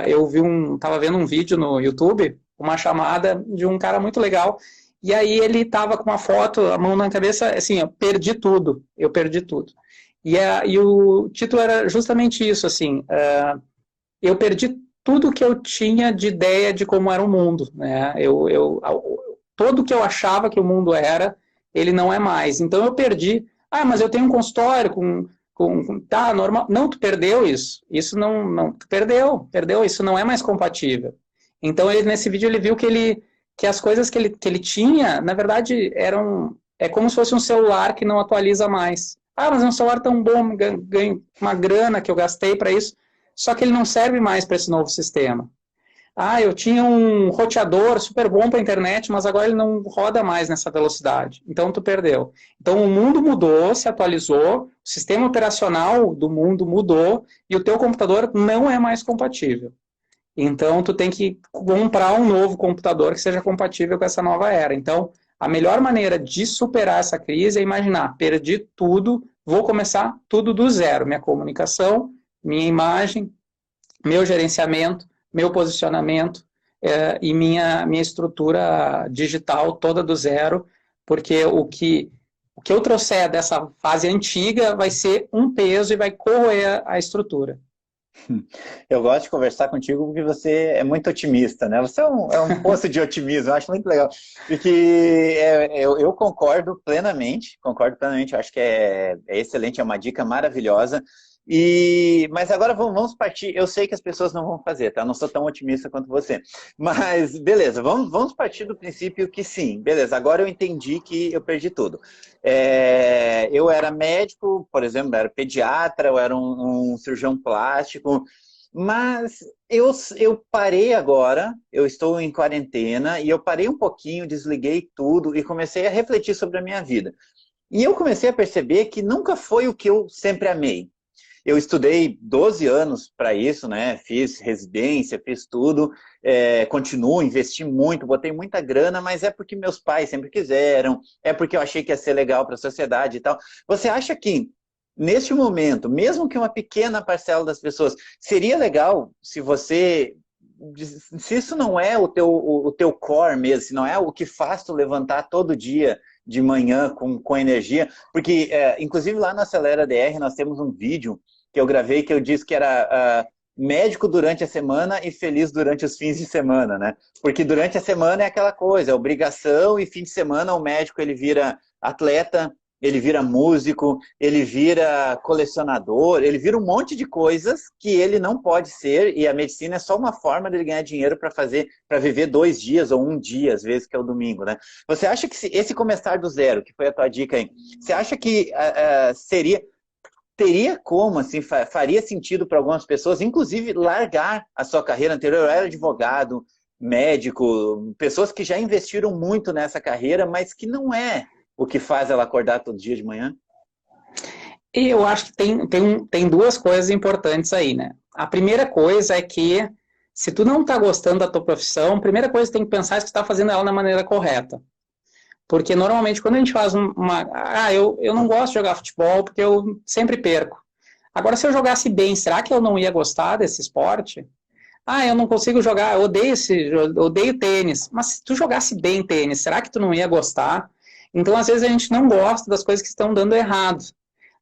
eu estava vendo um vídeo no YouTube, uma chamada de um cara muito legal, e aí ele estava com uma foto, a mão na cabeça, assim, eu perdi tudo. E o título era justamente isso, assim, eu perdi tudo que eu tinha de ideia de como era o mundo, né? Todo que eu achava que o mundo era, ele não é mais. Então eu perdi. Mas eu tenho um consultório tá, normal. Não, tu perdeu isso. Isso não tu perdeu, isso não é mais compatível. Então nesse vídeo ele viu que as coisas que ele tinha, na verdade, é como se fosse um celular que não atualiza mais. Mas é um celular tão bom, ganho uma grana que eu gastei para isso. Só que ele não serve mais para esse novo sistema. Ah, eu tinha um roteador super bom para a internet, mas agora ele não roda mais nessa velocidade. Então, tu perdeu. Então, o mundo mudou, se atualizou, o sistema operacional do mundo mudou e o teu computador não é mais compatível. Então, tu tem que comprar um novo computador que seja compatível com essa nova era. Então, a melhor maneira de superar essa crise é imaginar, perdi tudo, vou começar tudo do zero. Minha comunicação, minha imagem, meu gerenciamento, meu posicionamento e minha estrutura digital toda do zero, porque o que eu trouxer dessa fase antiga vai ser um peso e vai corroer a estrutura. Eu gosto de conversar contigo porque você é muito otimista, né? Você é um poço de otimismo, eu acho muito legal. Porque eu concordo plenamente, eu acho que é excelente, é uma dica maravilhosa. Mas agora vamos partir. Eu sei que as pessoas não vão fazer, tá? Eu não sou tão otimista quanto você. Mas, beleza, vamos partir do princípio que sim. Beleza, agora eu entendi que eu perdi tudo. Eu era médico, por exemplo, era pediatra, eu era um cirurgião plástico, mas eu parei agora, eu estou em quarentena, e eu parei um pouquinho, desliguei tudo e comecei a refletir sobre a minha vida. E eu comecei a perceber que nunca foi o que eu sempre amei. Eu estudei 12 anos para isso, né? Fiz residência, fiz tudo, continuo, investi muito, botei muita grana, mas é porque meus pais sempre quiseram, é porque eu achei que ia ser legal para a sociedade e tal. Você acha que, neste momento, mesmo que uma pequena parcela das pessoas, seria legal se isso não é o teu core mesmo, se não é o que faz tu levantar todo dia de manhã com energia, porque, inclusive lá no Acelera DR, nós temos um vídeo que eu gravei, que eu disse que era médico durante a semana e feliz durante os fins de semana, né? Porque durante a semana é aquela coisa, é obrigação, e fim de semana o médico ele vira atleta, ele vira músico, ele vira colecionador, ele vira um monte de coisas que ele não pode ser, e a medicina é só uma forma dele ganhar dinheiro para viver 2 dias ou 1 dia, às vezes, que é o domingo, né? Você acha que esse começar do zero, que foi a tua dica aí, você acha que teria como, assim, faria sentido para algumas pessoas, inclusive largar a sua carreira anterior? Eu era advogado, médico, pessoas que já investiram muito nessa carreira, mas que não é o que faz ela acordar todo dia de manhã? E eu acho que tem duas coisas importantes aí, né? A primeira coisa é que, se tu não está gostando da tua profissão, a primeira coisa que tu tem que pensar é se tu está fazendo ela da maneira correta. Porque normalmente quando a gente faz eu não gosto de jogar futebol porque eu sempre perco. Agora, se eu jogasse bem, será que eu não ia gostar desse esporte? Ah, eu não consigo jogar, eu odeio tênis. Mas se tu jogasse bem tênis, será que tu não ia gostar? Então, às vezes, a gente não gosta das coisas que estão dando errado.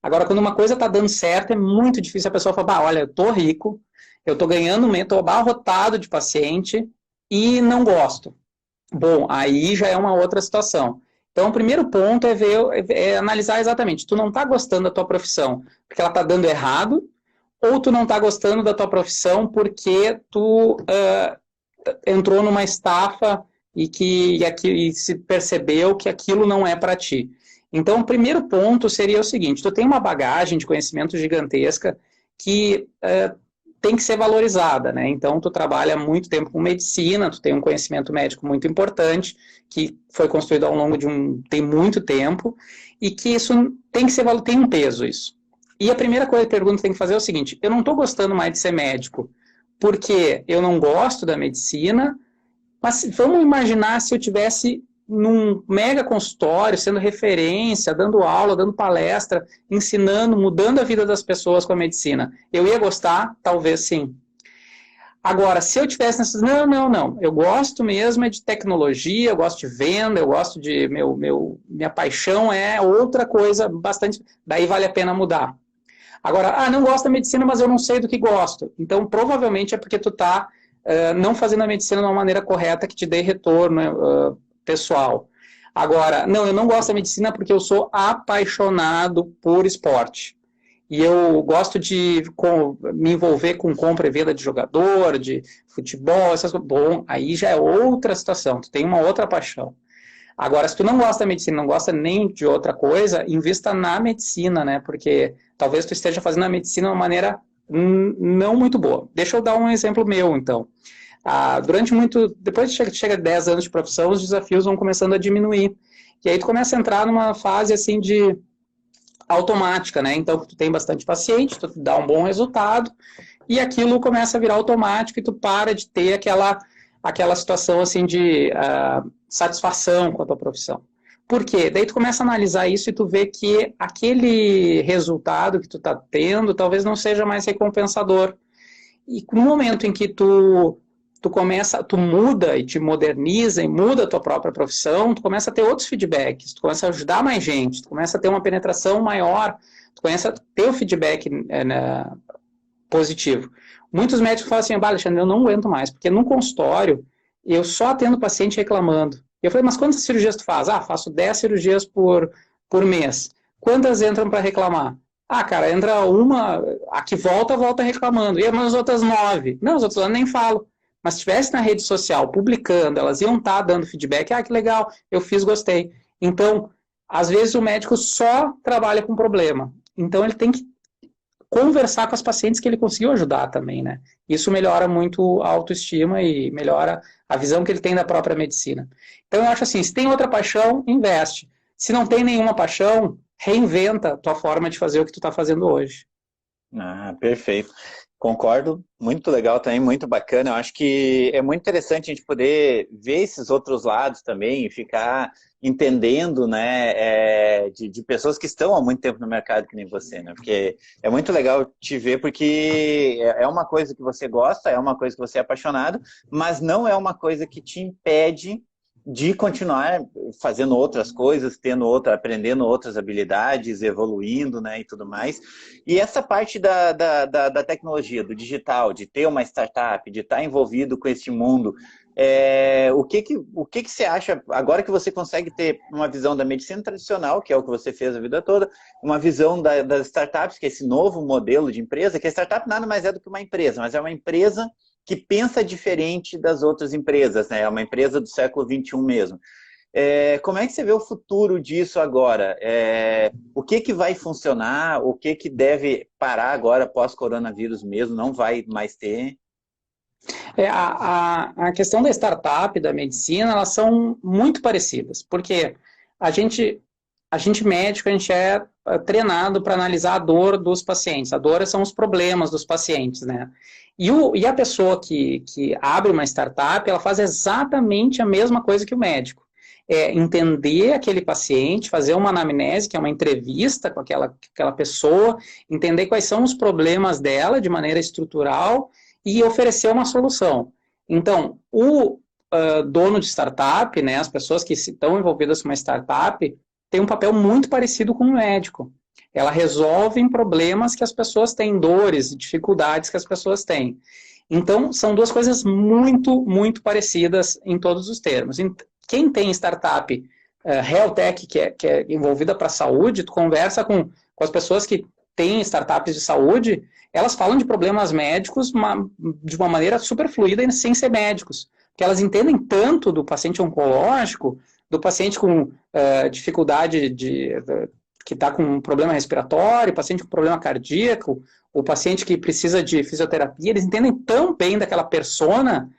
Agora, quando uma coisa está dando certo, é muito difícil a pessoa falar, olha, eu tô rico, eu tô ganhando, tô abarrotado de paciente e não gosto. Bom, aí já é uma outra situação. Então, o primeiro ponto é analisar exatamente, tu não está gostando da tua profissão porque ela está dando errado, ou tu não está gostando da tua profissão porque tu entrou numa estafa e se percebeu que aquilo não é para ti. Então, o primeiro ponto seria o seguinte, tu tem uma bagagem de conhecimento gigantesca que tem que ser valorizada, né? Então, tu trabalha muito tempo com medicina, tu tem um conhecimento médico muito importante, que foi construído ao longo tem muito tempo, e que isso tem um peso, isso. E a primeira pergunta que tem que fazer é o seguinte, eu não estou gostando mais de ser médico, porque eu não gosto da medicina, mas vamos imaginar se eu tivesse num mega consultório, sendo referência, dando aula, dando palestra, ensinando, mudando a vida das pessoas com a medicina. Eu ia gostar? Talvez sim. Agora, se eu tivesse nessas... Não. Eu gosto mesmo de tecnologia, eu gosto de venda, eu gosto de... Minha paixão é outra coisa bastante... Daí vale a pena mudar. Agora, não gosto da medicina, mas eu não sei do que gosto. Então, provavelmente é porque tu está não fazendo a medicina de uma maneira correta que te dê retorno pessoal. Agora, eu não gosto da medicina porque eu sou apaixonado por esporte. E eu gosto de me envolver com compra e venda de jogador, de futebol, essas coisas. Bom, aí já é outra situação, tu tem uma outra paixão. Agora, se tu não gosta da medicina, não gosta nem de outra coisa, invista na medicina, né? Porque talvez tu esteja fazendo a medicina de uma maneira não muito boa. Deixa eu dar um exemplo meu, então. Depois que chega a 10 anos de profissão, os desafios vão começando a diminuir. E aí tu começa a entrar numa fase assim de automática, né? Então tu tem bastante paciente, tu dá um bom resultado, e aquilo começa a virar automático e tu para de ter aquela situação assim de satisfação com a tua profissão. Por quê? Daí tu começa a analisar isso e tu vê que aquele resultado que tu tá tendo talvez não seja mais recompensador. E no momento em que tu muda e te moderniza e muda a tua própria profissão, tu começa a ter outros feedbacks, tu começa a ajudar mais gente, tu começa a ter uma penetração maior, tu começa a ter o feedback positivo. Muitos médicos falam assim, Alexandre, eu não aguento mais, porque no consultório eu só atendo paciente reclamando. Eu falei, mas quantas cirurgias tu faz? Faço 10 cirurgias por mês. Quantas entram para reclamar? Cara, entra uma, a que volta reclamando. E as outras 9? Não, as outras 9 nem falo. Mas se estivesse na rede social publicando, elas iam estar dando feedback. Que legal, eu fiz, gostei. Então, às vezes o médico só trabalha com problema. Então, ele tem que conversar com as pacientes que ele conseguiu ajudar também, né? Isso melhora muito a autoestima e melhora a visão que ele tem da própria medicina. Então, eu acho assim, se tem outra paixão, investe. Se não tem nenhuma paixão, reinventa a tua forma de fazer o que tu está fazendo hoje. Perfeito. Concordo, muito legal também, muito bacana. Eu acho que é muito interessante a gente poder ver esses outros lados também e ficar entendendo, né, de pessoas que estão há muito tempo no mercado que nem você, né? Porque é muito legal te ver porque é uma coisa que você gosta, é uma coisa que você é apaixonado, mas não é uma coisa que te impede de continuar fazendo outras coisas, aprendendo outras habilidades, evoluindo, né, e tudo mais. E essa parte da tecnologia, do digital, de ter uma startup, de estar envolvido com esse mundo, o que você acha, agora que você consegue ter uma visão da medicina tradicional, que é o que você fez a vida toda, uma visão das startups, que é esse novo modelo de empresa, que a startup nada mais é do que uma empresa, mas é uma empresa que pensa diferente das outras empresas, né? É uma empresa do século XXI mesmo. Como é que você vê o futuro disso agora? O que vai funcionar? O que deve parar agora pós-coronavírus mesmo? Não vai mais ter? A questão da startup, da medicina, elas são muito parecidas, porque a gente médico, a gente é treinado para analisar a dor dos pacientes. A dor são os problemas dos pacientes, né? E a pessoa que abre uma startup, ela faz exatamente a mesma coisa que o médico. Entender aquele paciente, fazer uma anamnese, que é uma entrevista com aquela pessoa, entender quais são os problemas dela de maneira estrutural e oferecer uma solução. Então, o dono de startup, né, as pessoas que estão envolvidas com uma startup, tem um papel muito parecido com o médico. Ela resolve problemas que as pessoas têm, dores e dificuldades que as pessoas têm. Então, são duas coisas muito, muito parecidas em todos os termos. Quem tem startup health tech, que é envolvida para a saúde, tu conversa com as pessoas que têm startups de saúde, elas falam de problemas médicos de uma maneira super fluida e sem ser médicos. Porque elas entendem tanto do paciente oncológico, do paciente com dificuldade que está com um problema respiratório, paciente com problema cardíaco, o paciente que precisa de fisioterapia, eles entendem tão bem daquela persona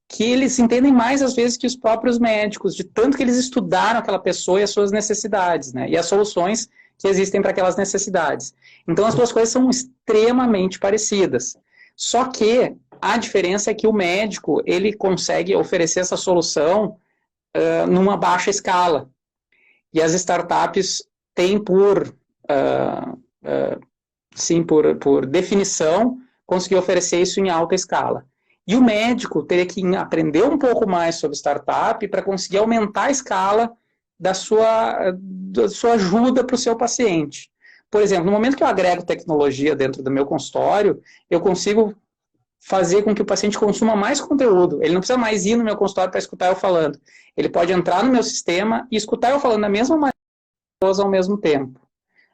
que eles entendem mais, às vezes, que os próprios médicos, de tanto que eles estudaram aquela pessoa e as suas necessidades, né? E as soluções que existem para aquelas necessidades. Então, as duas coisas são extremamente parecidas. Só que a diferença é que o médico, ele consegue oferecer essa solução numa baixa escala. E as startups têm por definição, conseguir oferecer isso em alta escala. E o médico teria que aprender um pouco mais sobre startup para conseguir aumentar a escala da sua ajuda para o seu paciente. Por exemplo, no momento que eu agrego tecnologia dentro do meu consultório, eu consigo fazer com que o paciente consuma mais conteúdo. Ele não precisa mais ir no meu consultório para escutar eu falando. Ele pode entrar no meu sistema e escutar eu falando da mesma maneira ao mesmo tempo.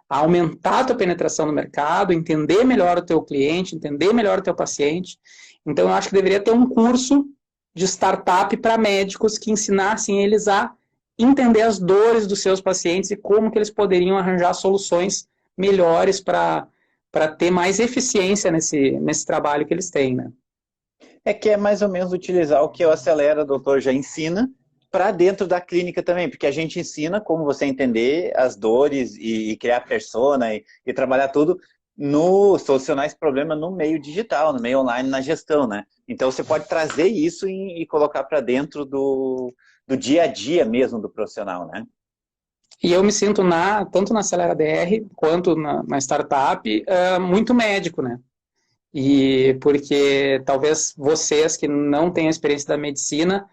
Aumentar a tua penetração no mercado, entender melhor o teu cliente, entender melhor o teu paciente. Então, eu acho que deveria ter um curso de startup para médicos que ensinassem eles a entender as dores dos seus pacientes e como que eles poderiam arranjar soluções melhores para ter mais eficiência nesse trabalho que eles têm, né? É que é mais ou menos utilizar o que o Acelera Doutor já ensina para dentro da clínica também, porque a gente ensina como você entender as dores e criar persona e trabalhar tudo no solucionar esse problema no meio digital, no meio online, na gestão, né? Então você pode trazer isso e colocar para dentro do dia a dia mesmo do profissional, né? E eu me sinto, tanto na Acelera DR quanto na startup, muito médico, né? E porque talvez vocês que não têm a experiência da medicina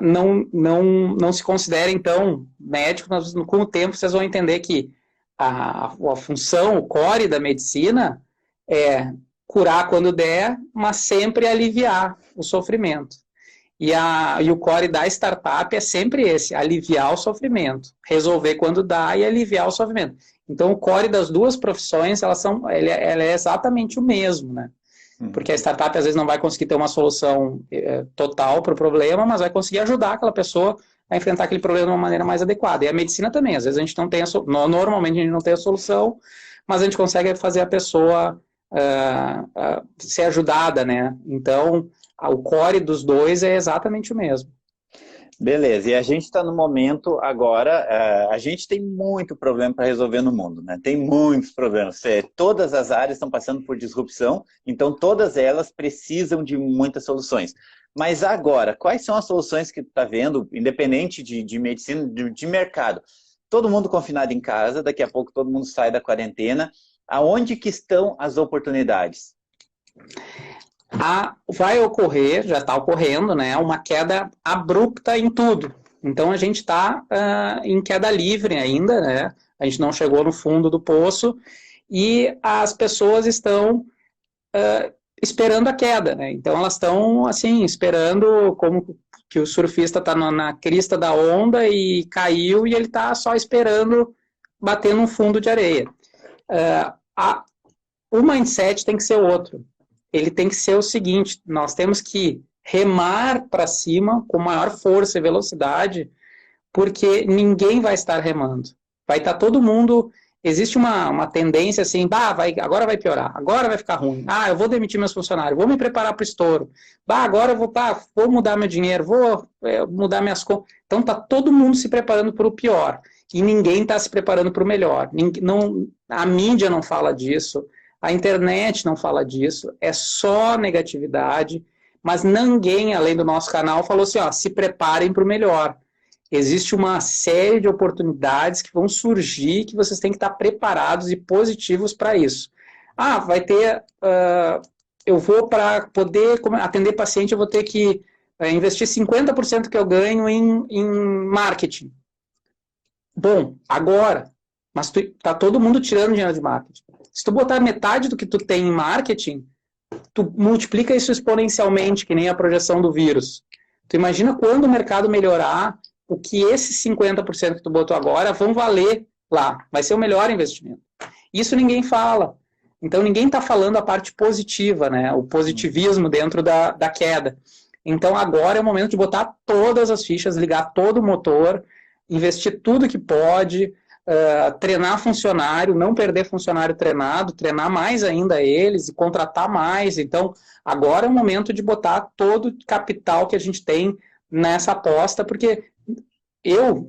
não se considerem tão médicos, mas com o tempo vocês vão entender que a função, o core da medicina é curar quando der, mas sempre aliviar o sofrimento. E o core da startup é sempre esse, aliviar o sofrimento, resolver quando dá e aliviar o sofrimento. Então, o core das duas profissões, ela é exatamente o mesmo, né? Porque a startup, às vezes, não vai conseguir ter uma solução total para o problema, mas vai conseguir ajudar aquela pessoa a enfrentar aquele problema de uma maneira mais adequada. E a medicina também, às vezes a gente não tem normalmente a gente não tem a solução, mas a gente consegue fazer a pessoa ser ajudada, né? Então, o core dos dois é exatamente o mesmo. Beleza, e a gente está no momento agora, a gente tem muito problema para resolver no mundo, né? Tem muitos problemas. Todas as áreas estão passando por disrupção, então todas elas precisam de muitas soluções. Mas agora, quais são as soluções que tu está vendo, independente de medicina, de mercado? Todo mundo confinado em casa, daqui a pouco todo mundo sai da quarentena. Aonde que estão as oportunidades? Vai ocorrer, já está ocorrendo, né, uma queda abrupta em tudo. Então a gente está em queda livre ainda, né? A gente não chegou no fundo do poço e as pessoas estão esperando a queda, né? Então elas estão assim esperando como que o surfista está na crista da onda e caiu e ele está só esperando bater num fundo de areia. O mindset tem que ser outro. Ele tem que ser o seguinte: nós temos que remar para cima com maior força e velocidade, porque ninguém vai estar remando. Vai estar todo mundo. Existe uma tendência assim, agora vai piorar, agora vai ficar ruim. Eu vou demitir meus funcionários, vou me preparar para o estouro. Agora eu vou mudar meu dinheiro, vou mudar minhas contas. Então está todo mundo se preparando para o pior e ninguém está se preparando para o melhor. A mídia não fala disso. A internet não fala disso, é só negatividade, mas ninguém, além do nosso canal, falou assim, se preparem para o melhor. Existe uma série de oportunidades que vão surgir, que vocês têm que estar preparados e positivos para isso. Vai ter... eu vou, para poder atender paciente, eu vou ter que investir 50% que eu ganho em marketing. Bom, agora, mas está todo mundo tirando dinheiro de marketing. Se tu botar metade do que tu tem em marketing, tu multiplica isso exponencialmente, que nem a projeção do vírus. Tu imagina quando o mercado melhorar, o que esses 50% que tu botou agora vão valer lá. Vai ser o melhor investimento. Isso ninguém fala. Então ninguém está falando a parte positiva, né? O positivismo dentro da queda. Então agora é o momento de botar todas as fichas, ligar todo o motor, investir tudo que pode, treinar funcionário, não perder funcionário treinado, treinar mais ainda eles e contratar mais. Então, agora é o momento de botar todo o capital que a gente tem nessa aposta, porque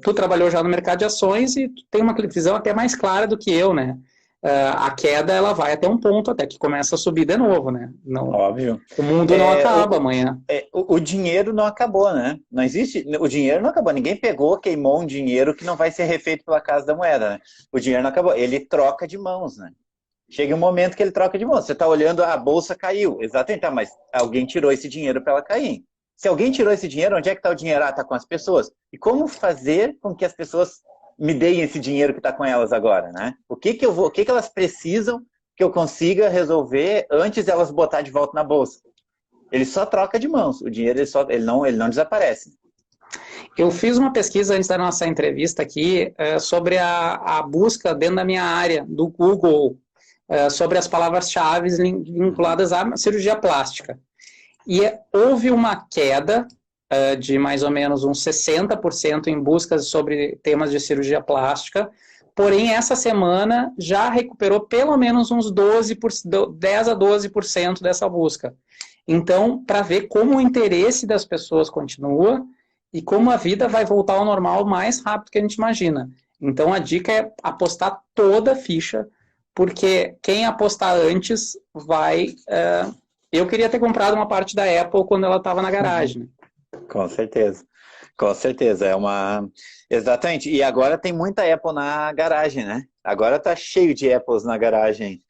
tu trabalhou já no mercado de ações e tu tem uma visão até mais clara do que eu, né? A queda, ela vai até um ponto até que começa a subir de novo, né? Não, óbvio. O mundo não acaba amanhã. O dinheiro não acabou, né? Não existe, o dinheiro não acabou. Ninguém pegou, queimou um dinheiro que não vai ser refeito pela Casa da Moeda, né? O dinheiro não acabou. Ele troca de mãos, né? Chega um momento que ele troca de mãos. Você está olhando, a bolsa caiu. Exatamente, mas alguém tirou esse dinheiro para ela cair. Se alguém tirou esse dinheiro, onde é que está o dinheiro? Está com as pessoas. E como fazer com que as pessoas me deem esse dinheiro que está com elas agora, né? O que elas precisam que eu consiga resolver antes de elas botar de volta na bolsa? Ele só troca de mãos. O dinheiro ele não desaparece. Eu fiz uma pesquisa antes da nossa entrevista aqui sobre a busca dentro da minha área, do Google, sobre as palavras-chave vinculadas à cirurgia plástica. E houve uma queda de mais ou menos uns 60% em buscas sobre temas de cirurgia plástica, porém essa semana já recuperou pelo menos uns 10 a 12% dessa busca. Então, para ver como o interesse das pessoas continua e como a vida vai voltar ao normal mais rápido que a gente imagina. Então, a dica é apostar toda a ficha, porque quem apostar antes vai... Eu queria ter comprado uma parte da Apple quando ela estava na garagem, né? Com certeza. Com certeza, exatamente. E agora tem muita Apple na garagem, né? Agora tá cheio de Apples na garagem.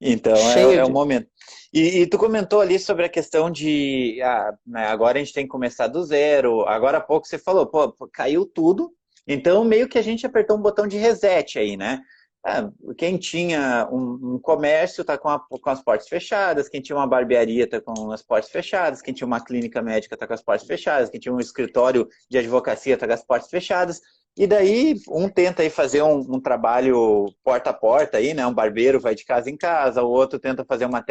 Então Cheio é o de... momento. E tu comentou ali sobre a questão de né, agora a gente tem que começar do zero. Agora há pouco você falou, pô, caiu tudo. Então meio que a gente apertou um botão de reset aí, né? Quem tinha um comércio está com as portas fechadas, quem tinha uma barbearia está com as portas fechadas, quem tinha uma clínica médica está com as portas fechadas, quem tinha um escritório de advocacia está com as portas fechadas. E daí um tenta aí fazer um trabalho porta a porta, aí, né? Um barbeiro vai de casa em casa, o outro tenta fazer uma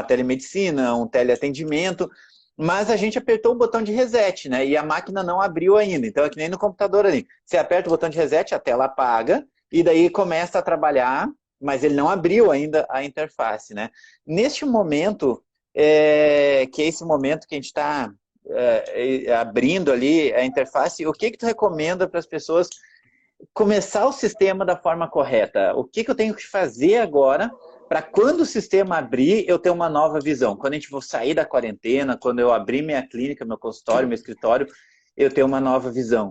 telemedicina, um teleatendimento, mas a gente apertou o botão de reset, né? E a máquina não abriu ainda. Então é que nem no computador ali. Você aperta o botão de reset, a tela apaga, e daí começa a trabalhar, mas ele não abriu ainda a interface, né? Neste momento, que é esse momento que a gente está abrindo ali a interface, o que tu recomenda para as pessoas começar o sistema da forma correta? O que eu tenho que fazer agora para quando o sistema abrir, eu ter uma nova visão? Quando a gente for sair da quarentena, quando eu abrir minha clínica, meu consultório, meu escritório, eu ter uma nova visão.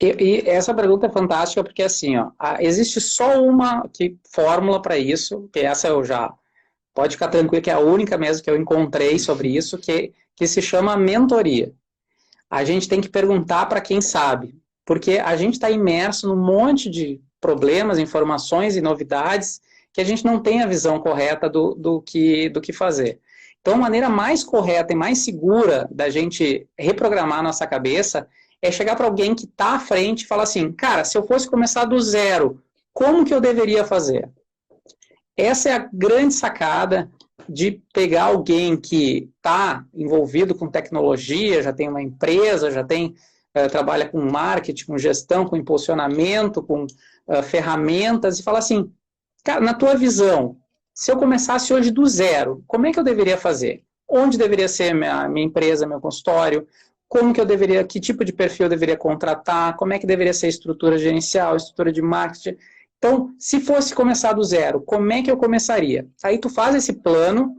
E essa pergunta é fantástica porque assim, ó, existe só uma fórmula para isso, que essa eu já pode ficar tranquilo que é a única mesmo que eu encontrei sobre isso, que se chama mentoria. A gente tem que perguntar para quem sabe, porque a gente está imerso num monte de problemas, informações e novidades que a gente não tem a visão correta do que fazer. Então, a maneira mais correta e mais segura da gente reprogramar a nossa cabeça é chegar para alguém que está à frente e falar assim, cara, se eu fosse começar do zero, como que eu deveria fazer? Essa é a grande sacada de pegar alguém que está envolvido com tecnologia, já tem uma empresa, já tem trabalha com marketing, com gestão, com impulsionamento, com ferramentas, e falar assim, cara, na tua visão, se eu começasse hoje do zero, como é que eu deveria fazer? Onde deveria ser minha empresa, meu consultório? Como que eu deveria, que tipo de perfil eu deveria contratar? Como é que deveria ser a estrutura gerencial, a estrutura de marketing? Então, se fosse começar do zero, como é que eu começaria? Aí tu faz esse plano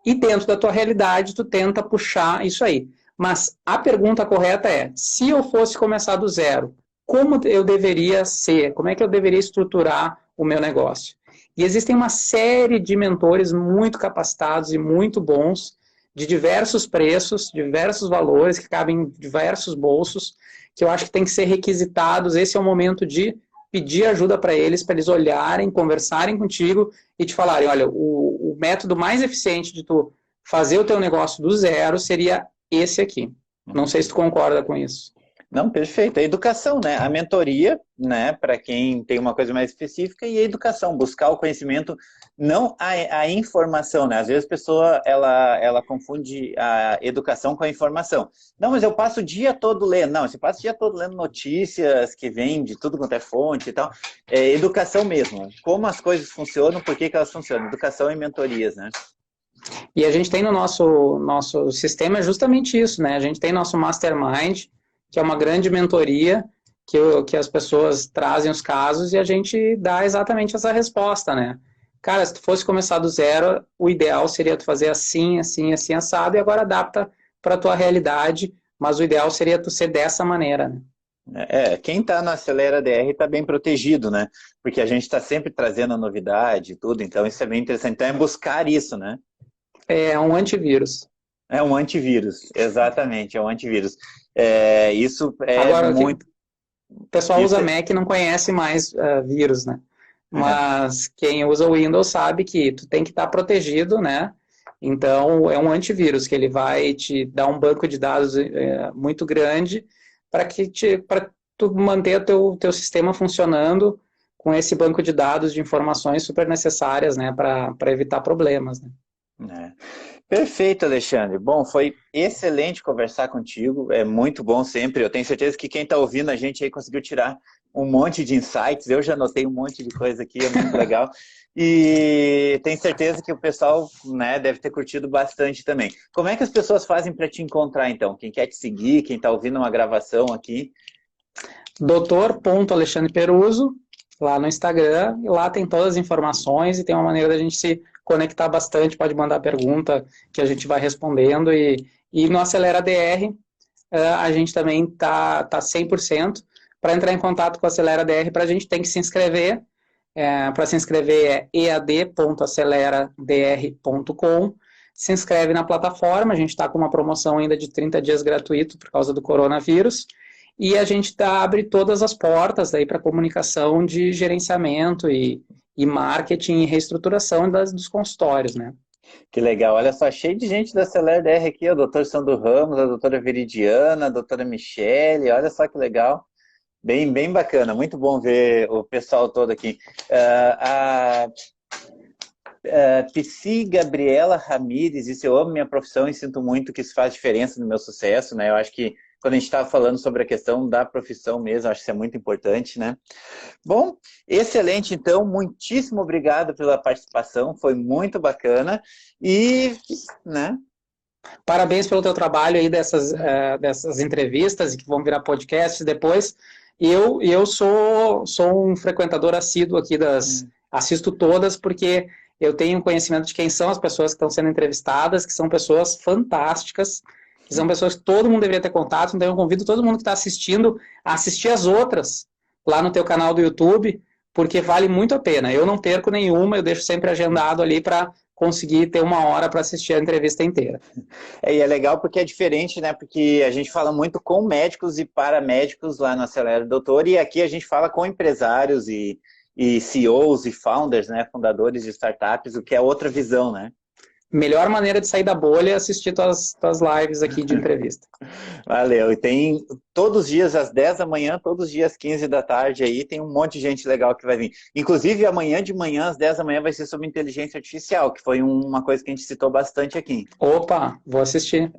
e dentro da tua realidade tu tenta puxar isso aí. Mas a pergunta correta é, se eu fosse começar do zero, como eu deveria ser? Como é que eu deveria estruturar o meu negócio? E existem uma série de mentores muito capacitados e muito bons, de diversos preços, diversos valores, que cabem em diversos bolsos, que eu acho que tem que ser requisitados. Esse é o momento de pedir ajuda para eles olharem, conversarem contigo e te falarem, olha, o método mais eficiente de tu fazer o teu negócio do zero seria esse aqui. Não sei se tu concorda com isso. Não, perfeito. A educação, né? A mentoria, né? Para quem tem uma coisa mais específica, e a educação, buscar o conhecimento, não a informação, né? Às vezes a pessoa, ela confunde a educação com a informação. Não, mas eu passo o dia todo lendo. Não, você passa o dia todo lendo notícias que vêm de tudo quanto é fonte e tal. É educação mesmo. Como as coisas funcionam, por que elas funcionam. Educação e mentorias, né? E a gente tem no nosso sistema justamente isso, né? A gente tem nosso mastermind, que é uma grande mentoria, que as pessoas trazem os casos e a gente dá exatamente essa resposta, né? Cara, se tu fosse começar do zero, o ideal seria tu fazer assim, assim, assim, assado, e agora adapta para a tua realidade, mas o ideal seria tu ser dessa maneira, né? Quem está na Acelera DR está bem protegido, né? Porque a gente está sempre trazendo a novidade e tudo, então isso é bem interessante. Então é buscar isso, né? É um antivírus. É um antivírus, exatamente, é um antivírus. Isso é Agora, muito... o pessoal Isso usa Mac e não conhece mais vírus, né? é, Mas quem usa o Windows sabe que tu tem que estar protegido, né? Então, é um antivírus que ele vai te dar um banco de dados muito grande para tu manter o teu sistema funcionando com esse banco de dados de informações super necessárias, né? Para evitar problemas, né? Perfeito, Alexandre. Bom, foi excelente conversar contigo. É muito bom sempre. Eu tenho certeza que quem está ouvindo a gente aí conseguiu tirar um monte de insights. Eu já anotei um monte de coisa aqui, é muito legal. E tenho certeza que o pessoal, né, deve ter curtido bastante também. Como é que as pessoas fazem para te encontrar, então? Quem quer te seguir, quem está ouvindo uma gravação aqui? Dr. Peruso, lá no Instagram, e lá tem todas as informações e tem uma maneira da gente se conectar bastante, pode mandar pergunta que a gente vai respondendo e no Acelera DR a gente também tá 100%. Para entrar em contato com a Acelera DR, para a gente tem que se inscrever. Para se inscrever é ead.aceleradr.com. Se inscreve na plataforma, a gente está com uma promoção ainda de 30 dias gratuito por causa do coronavírus. E a gente abre todas as portas para comunicação de gerenciamento e marketing e reestruturação dos consultórios, né? Que legal, olha só, cheio de gente da Acelera DR aqui, o doutor Sandro Ramos, a doutora Veridiana, a doutora Michele, olha só que legal. Bem, bem bacana, muito bom ver o pessoal todo aqui. A Psi Gabriela Ramires disse: eu amo minha profissão e sinto muito que isso faz diferença no meu sucesso, né? Eu acho que quando a gente estava falando sobre a questão da profissão mesmo, acho que isso é muito importante, né? Bom, excelente, então, muitíssimo obrigado pela participação, foi muito bacana e, né? Parabéns pelo teu trabalho aí dessas entrevistas que vão virar podcasts depois. Eu sou um frequentador assíduo aqui assisto todas porque eu tenho conhecimento de quem são as pessoas que estão sendo entrevistadas, que são pessoas fantásticas, que são pessoas que todo mundo deveria ter contato, então eu convido todo mundo que está assistindo a assistir as outras lá no teu canal do YouTube, porque vale muito a pena. Eu não perco nenhuma, eu deixo sempre agendado ali para conseguir ter uma hora para assistir a entrevista inteira. E é legal porque é diferente, né? Porque a gente fala muito com médicos e paramédicos lá no Acelera Doutor, e aqui a gente fala com empresários e CEOs e founders, né? Fundadores de startups, o que é outra visão, né? Melhor maneira de sair da bolha é assistir tuas lives aqui de entrevista. Valeu. E tem todos os dias às 10 da manhã, todos os dias às 15 da tarde aí, tem um monte de gente legal que vai vir. Inclusive, amanhã de manhã, às 10 da manhã, vai ser sobre inteligência artificial, que foi uma coisa que a gente citou bastante aqui. Opa, vou assistir.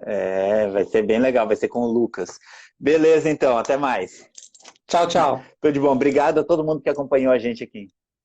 Vai ser bem legal, vai ser com o Lucas. Beleza, então, até mais. Tchau, tchau. Tudo de bom. Obrigado a todo mundo que acompanhou a gente aqui.